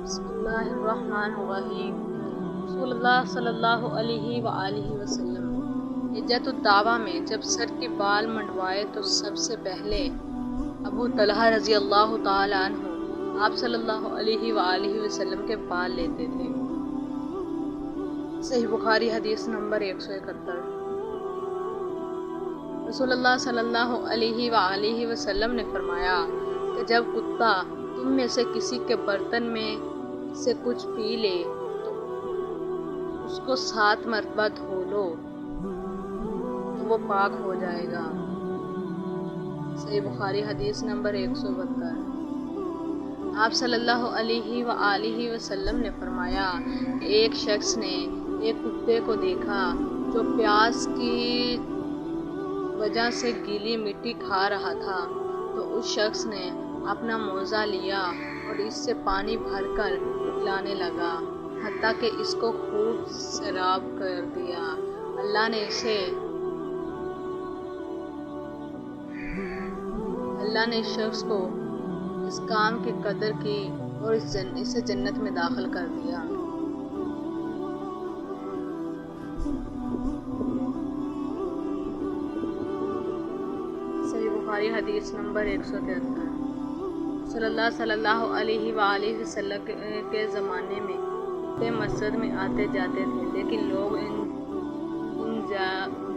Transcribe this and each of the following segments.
بسم اللہ الرحمن الرحیم۔ رسول اللہ صلی اللہ علیہ وآلہ وسلم حجۃ الدعوہ میں جب سر کے بال منڈوائے تو سب سے پہلے ابو طلحہ رضی اللہ تعالی عنہ آپ صلی اللہ علیہ وآلہ وسلم کے بال لیتے تھے۔ صحیح بخاری حدیث نمبر 171۔ رسول اللہ صلی اللہ علیہ وآلہ وسلم نے فرمایا کہ جب کتا تم میں سے کسی کے برتن میں سے کچھ پی لے تو اس کو 7 مرتبہ دھو لو تو وہ پاک ہو جائے گا۔ صحیح بخاری حدیث نمبر 172۔ آپ صلی اللہ علیہ وآلہ وسلم نے فرمایا کہ ایک شخص نے ایک کتے کو دیکھا جو پیاس کی وجہ سے گیلی مٹی کھا رہا تھا، تو اس شخص نے اپنا موزہ لیا اور اس سے پانی بھر کر پلانے لگا حتیٰ کہ اس کو خوب سیراب کر دیا۔ اللہ نے اس شخص کو اس کام کی قدر کی اور اسے جنت میں داخل کر دیا۔ صحیح بخاری حدیث نمبر 173۔ صلی اللہ علیہ وآلہ وسلم کے زمانے میں کتے مسجد میں آتے جاتے تھے، لیکن لوگ ان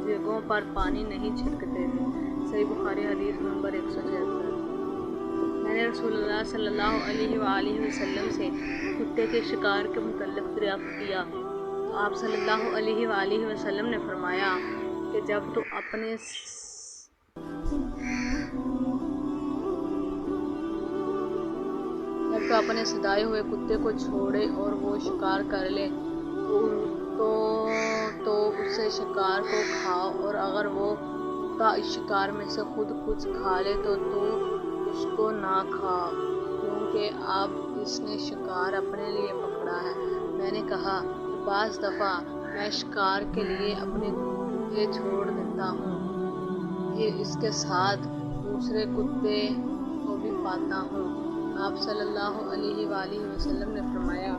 جگہوں پر پانی نہیں چھڑکتے تھے۔ صحیح بخاری حدیث نمبر 176۔ میں نے رسول اللہ صلی اللہ علیہ وآلہ وسلم سے کتے کے شکار کے متعلق دریافت کیا تو آپ صلی اللہ علیہ وآلہ وسلم نے فرمایا کہ جب تو اپنے سدائے ہوئے کتے کو چھوڑے اور وہ شکار کر لے تو اسے شکار کو کھاؤ، اور اگر وہ کتا اس شکار میں سے خود کچھ کھا لے تو اس کو نہ کھاؤ، کیونکہ اب اس نے شکار اپنے لیے پکڑا ہے۔ میں نے کہا کہ بعض دفعہ میں شکار کے لیے اپنے کتے چھوڑ دیتا ہوں، پھر اس کے ساتھ دوسرے کتے کو بھی پاتا ہوں۔ آپ صلی اللہ علیہ وآلہ وسلم نے فرمایا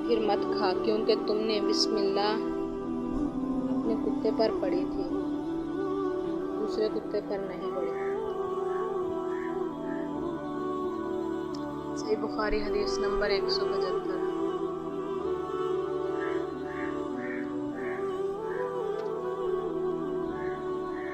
پھر مت کھا، کیونکہ تم نے بسم اللہ اپنے کتے پر پڑھی تھی، دوسرے کتے پر نہیں پڑھی۔ صحیح بخاری حدیث نمبر 175۔